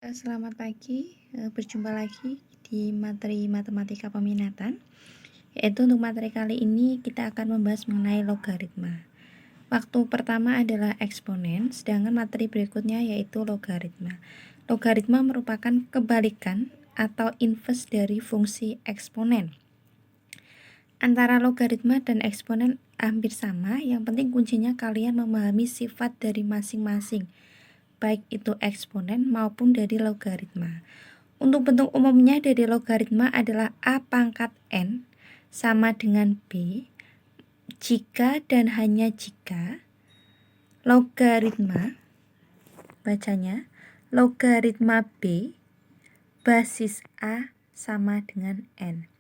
Selamat pagi, berjumpa lagi di materi matematika peminatan, yaitu untuk materi kali ini kita akan membahas mengenai logaritma. Waktu pertama adalah eksponen, sedangkan materi berikutnya yaitu logaritma. Logaritma merupakan kebalikan atau inverse dari fungsi eksponen. Antara logaritma dan eksponen hampir sama, yang penting kuncinya kalian memahami sifat dari masing-masing, baik itu eksponen maupun dari logaritma. Untuk bentuk umumnya dari logaritma adalah A pangkat N sama dengan B jika dan hanya jika logaritma, bacanya, logaritma B basis A sama dengan N.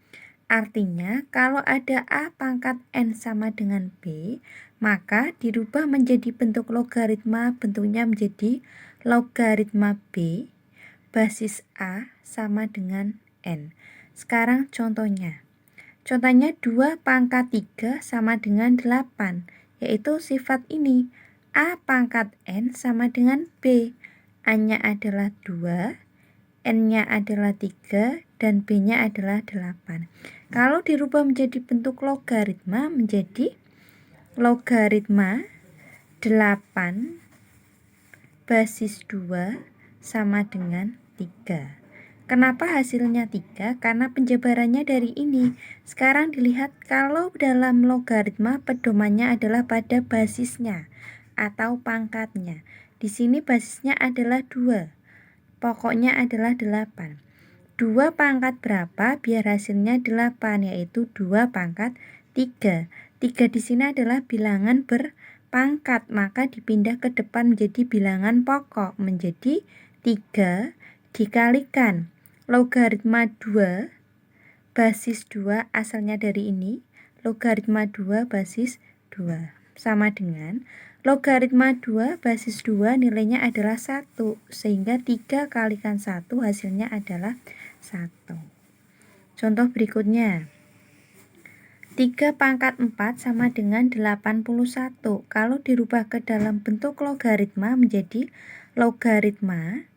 Artinya kalau ada A pangkat N sama dengan B, maka dirubah menjadi bentuk logaritma, bentuknya menjadi logaritma B basis A sama dengan N. Sekarang contohnya. Contohnya 2 pangkat 3 sama dengan 8, yaitu sifat ini. A pangkat N sama dengan B. A-nya adalah 2, N-nya adalah 3, dan B-nya adalah 8. Kalau dirubah menjadi bentuk logaritma, menjadi logaritma 8 basis 2 sama dengan 3. Kenapa hasilnya 3? Karena penjabarannya dari ini. Sekarang dilihat kalau dalam logaritma pedomannya adalah pada basisnya atau pangkatnya. Di sini basisnya adalah 2. Pokoknya adalah 8. 2 pangkat berapa biar hasilnya 8, yaitu 2 pangkat 3. 3 di sini adalah bilangan berpangkat, maka dipindah ke depan menjadi bilangan pokok, menjadi 3 dikalikan logaritma 2 basis 2, asalnya dari ini, logaritma 2 basis 2 sama dengan logaritma 2 basis 2 nilainya adalah 1, sehingga 3 kalikan 1 hasilnya adalah 1. Contoh berikutnya, 3 pangkat 4 sama dengan 81. Kalau dirubah ke dalam bentuk logaritma menjadi logaritma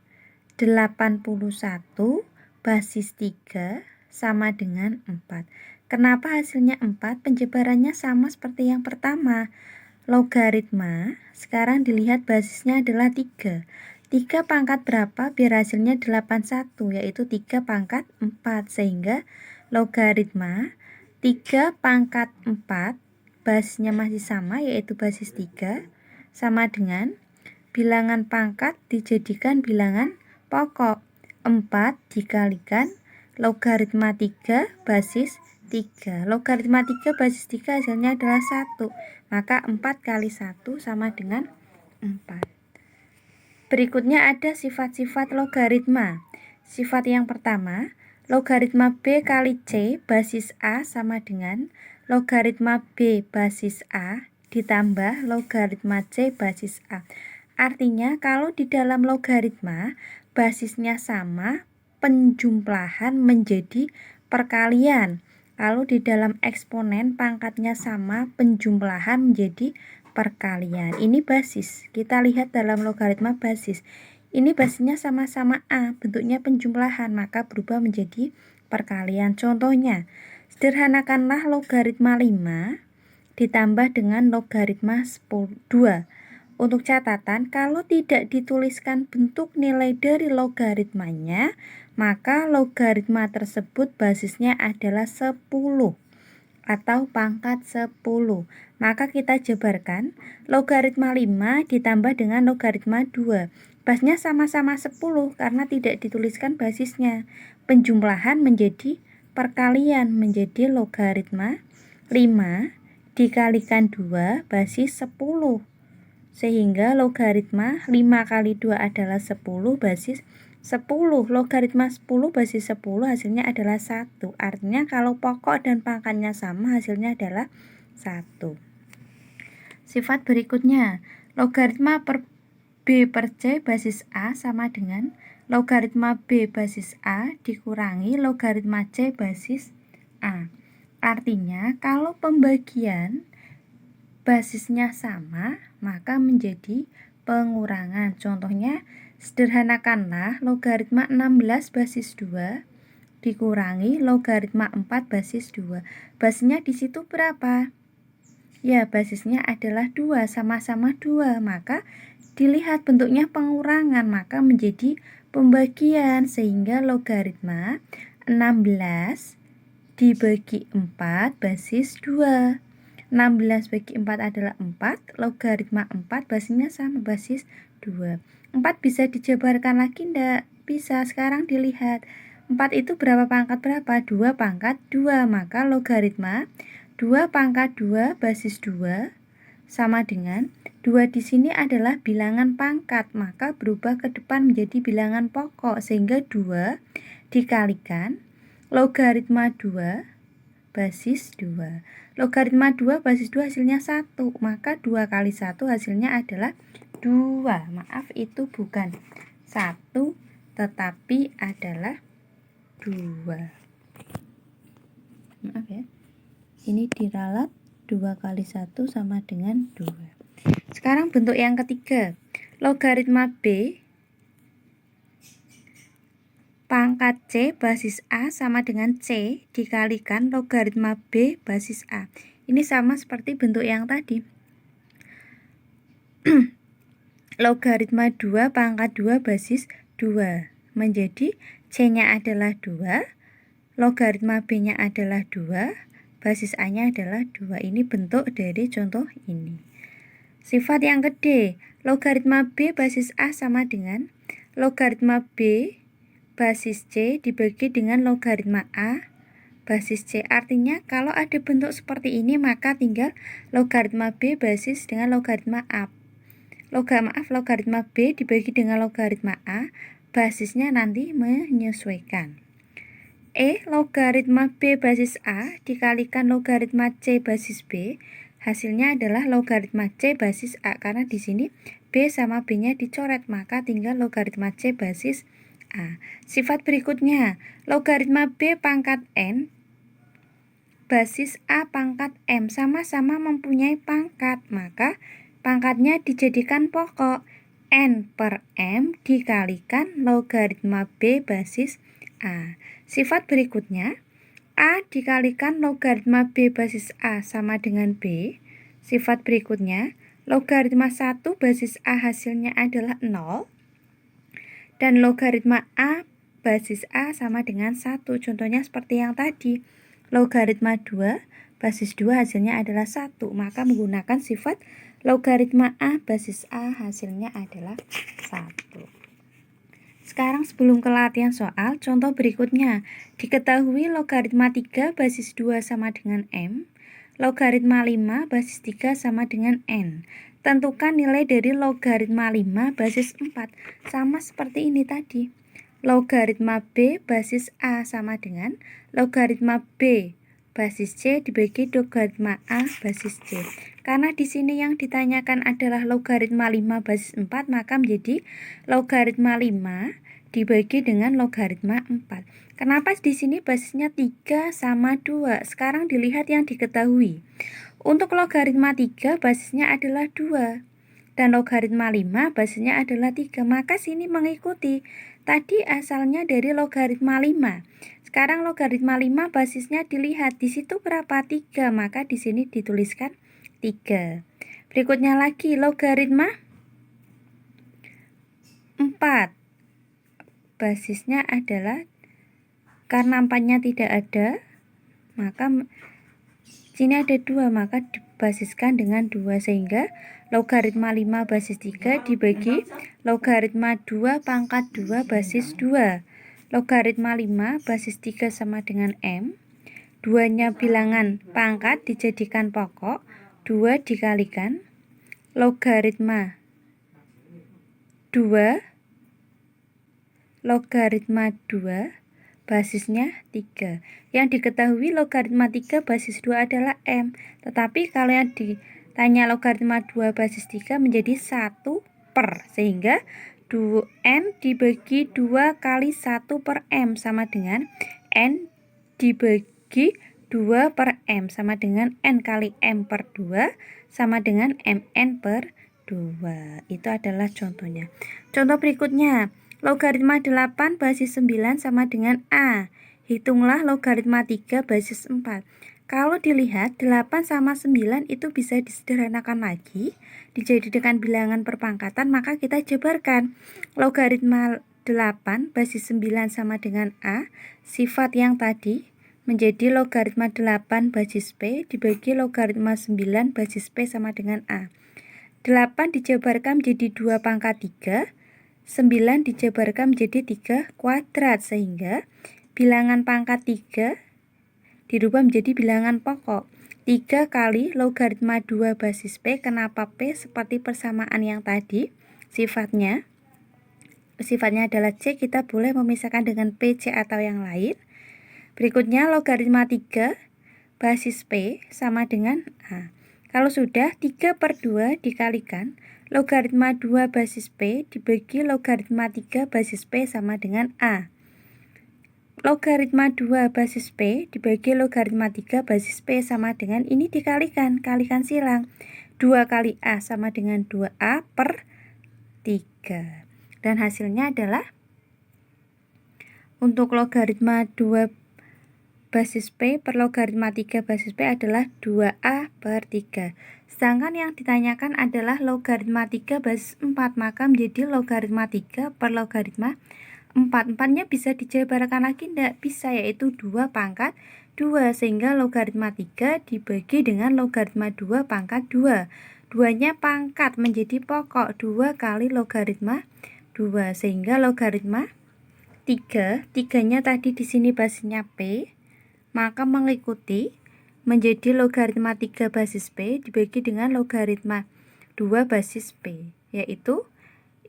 81 basis 3 sama dengan 4. Kenapa hasilnya 4? Penjabarannya sama seperti yang pertama. Logaritma, sekarang dilihat basisnya adalah 3. 3 pangkat berapa biar hasilnya 81, yaitu 3 pangkat 4. Sehingga logaritma 3 pangkat 4 basisnya masih sama, yaitu basis 3, sama dengan bilangan pangkat dijadikan bilangan pokok. 4 dikalikan logaritma 3 basis 3. Logaritma 3 basis 3 hasilnya adalah 1. Maka 4 kali 1 sama dengan 4. Berikutnya ada sifat-sifat logaritma. Sifat yang pertama, logaritma B kali C basis A sama dengan logaritma B basis A ditambah logaritma C basis A. Artinya kalau di dalam logaritma basisnya sama, penjumlahan menjadi perkalian. Kalau di dalam eksponen pangkatnya sama, penjumlahan menjadi perkalian. Ini basis. Kita lihat dalam logaritma basis. Ini basisnya sama-sama A, bentuknya penjumlahan, maka berubah menjadi perkalian. Contohnya, sederhanakanlah logaritma 5 ditambah dengan logaritma 2. Untuk catatan, kalau tidak dituliskan bentuk nilai dari logaritmanya, maka logaritma tersebut basisnya adalah 10 atau pangkat 10. Maka kita jabarkan logaritma 5 ditambah dengan logaritma 2. Basisnya sama-sama 10 karena tidak dituliskan basisnya. Penjumlahan menjadi perkalian, menjadi logaritma 5 dikalikan 2 basis 10. Sehingga logaritma 5 kali 2 adalah 10 basis 10. Logaritma 10 basis 10 hasilnya adalah 1. Artinya kalau pokok dan pangkatnya sama, hasilnya adalah 1. Sifat berikutnya, logaritma per B per C basis A sama dengan logaritma B basis A dikurangi logaritma C basis A. Artinya kalau pembagian basisnya sama, maka menjadi pengurangan. Contohnya Sederhanakanlah logaritma 16 basis 2 dikurangi logaritma 4 basis 2. Basisnya di situ berapa? Ya, basisnya adalah 2, sama-sama 2. Maka dilihat bentuknya pengurangan, maka menjadi pembagian, sehingga logaritma 16 dibagi 4 basis 2. 16 bagi 4 adalah 4, logaritma 4 basisnya sama, basis 2. 4 bisa dijabarkan lagi enggak? Bisa. Sekarang dilihat 4 itu berapa pangkat berapa? 2 pangkat 2, maka logaritma 2 pangkat 2 basis 2 sama dengan 2 di sini adalah bilangan pangkat, maka berubah ke depan menjadi bilangan pokok, sehingga 2 dikalikan logaritma 2 basis 2. Logaritma 2 basis 2 hasilnya 1, maka 2 kali 1 hasilnya adalah 2. Maaf, itu bukan 1, tetapi adalah 2. Maaf ya. Ini diralat 2 kali 1 sama dengan 2. Sekarang bentuk yang ketiga. Logaritma B pangkat C basis A sama dengan C dikalikan logaritma B basis A. Ini sama seperti bentuk yang tadi. Logaritma 2 pangkat 2 basis 2 menjadi C-nya adalah 2, logaritma B-nya adalah 2, basis A-nya adalah 2. Ini bentuk dari contoh ini. Sifat yang kedua, logaritma B basis A sama dengan logaritma B basis C dibagi dengan logaritma A basis C. Artinya kalau ada bentuk seperti ini, maka tinggal logaritma B basis dengan logaritma A. Logaritma B dibagi dengan logaritma A, basisnya nanti menyesuaikan. Logaritma B basis A dikalikan logaritma C basis B, hasilnya adalah logaritma C basis A, karena di sini B sama B-nya dicoret, maka tinggal logaritma C basis A. Sifat berikutnya, logaritma B pangkat N basis A pangkat M sama-sama mempunyai pangkat, maka pangkatnya dijadikan pokok. N per M dikalikan logaritma B basis A. Sifat berikutnya, A dikalikan logaritma B basis A sama dengan B. Sifat berikutnya, logaritma 1 basis A hasilnya adalah 0. Dan logaritma A basis A sama dengan 1. Contohnya seperti yang tadi. Logaritma 2 basis 2 hasilnya adalah 1. Maka menggunakan sifat logaritma A basis A hasilnya adalah 1. Sekarang sebelum ke latihan soal, contoh berikutnya. Diketahui logaritma 3 basis 2 sama dengan M, logaritma 5 basis 3 sama dengan N. Tentukan nilai dari logaritma 5 basis 4. Sama seperti ini tadi. Logaritma B basis A sama dengan logaritma B basis C dibagi logaritma A basis C. Karena di sini yang ditanyakan adalah logaritma 5 basis 4, maka menjadi logaritma 5 dibagi dengan logaritma 4. Kenapa di sini basisnya 3 sama 2? Sekarang dilihat yang diketahui. Untuk logaritma 3 basisnya adalah 2. Dan logaritma 5 basisnya adalah 3. Maka sini mengikuti. Tadi asalnya dari logaritma 5. Sekarang logaritma 5 basisnya dilihat. Di situ berapa? 3. Maka di sini dituliskan 3. Berikutnya lagi logaritma 4. Basisnya adalah, karena 4-nya tidak ada, maka sini ada 2, maka dibasiskan dengan 2, sehingga logaritma 5 basis 3 dibagi logaritma 2 pangkat 2 basis 2. Logaritma 5 basis 3 sama dengan M. 2-nya bilangan pangkat dijadikan pokok, 2 dikalikan logaritma 2 logaritma 2 basisnya 3. Yang diketahui logaritma 3 basis 2 adalah M. Tetapi kalau yang ditanya logaritma 2 basis 3 menjadi 1 per. Sehingga N dibagi 2 kali 1 per M sama dengan N dibagi 2 per M sama dengan N kali M per 2 sama dengan MN per 2. Itu adalah contohnya. Contoh berikutnya, logaritma 8 basis 9 sama dengan A. Hitunglah logaritma 3 basis 4. Kalau dilihat 8 sama 9 itu bisa disederhanakan lagi, dijadikan bilangan perpangkatan, maka kita jabarkan. Logaritma 8 basis 9 sama dengan A, sifat yang tadi menjadi logaritma 8 basis P dibagi logaritma 9 basis P sama dengan A. 8 dijabarkan menjadi 2 pangkat 3, 9 dijabarkan menjadi 3 kuadrat, sehingga bilangan pangkat 3 dirubah menjadi bilangan pokok. 3 kali logaritma 2 basis P. Kenapa P? Seperti persamaan yang tadi, sifatnya adalah C, kita boleh memisahkan dengan PC atau yang lain. Berikutnya logaritma 3 basis P sama dengan A. Kalau sudah, 3/2 dikalikan logaritma 2 basis P dibagi logaritma 3 basis P sama dengan A. Logaritma 2 basis P dibagi logaritma 3 basis P sama dengan ini dikalikan, kalikan silang. 2 kali A sama dengan 2A per 3. Dan hasilnya adalah untuk logaritma 2 basis P per logaritma 3 basis P adalah 2A per 3. Sedangkan yang ditanyakan adalah logaritma 3 basis 4, maka menjadi logaritma 3 per logaritma 4. 4-nya bisa dijabarkan lagi? Tidak bisa, yaitu 2 pangkat 2, sehingga logaritma 3 dibagi dengan logaritma 2 pangkat 2. 2-nya pangkat menjadi pokok, 2 kali logaritma 2, sehingga logaritma 3, 3-nya tadi di sini basisnya P, maka mengikuti menjadi logaritma 3 basis P dibagi dengan logaritma 2 basis P, yaitu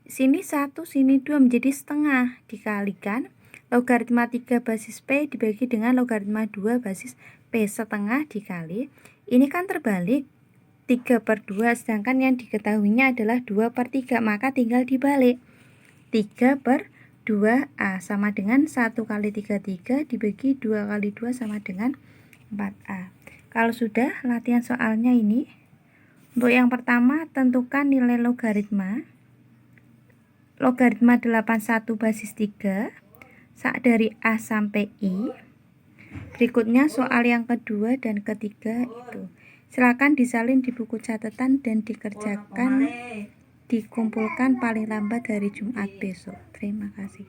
sini 1, sini 2 menjadi setengah, dikalikan logaritma 3 basis P dibagi dengan logaritma 2 basis P, setengah dikali, ini kan terbalik, 3/2, sedangkan yang diketahuinya adalah 2/3, maka tinggal dibalik. 3/2A sama dengan 1 kali 3 dibagi 2 kali 2 sama dengan 4A. Kalau sudah, latihan soalnya ini. Untuk yang pertama, tentukan nilai logaritma 81 basis 3 dari A sampai I. Berikutnya soal yang kedua dan ketiga itu. Silakan disalin di buku catatan dan dikerjakan, dikumpulkan paling lambat hari Jumat besok. Terima kasih.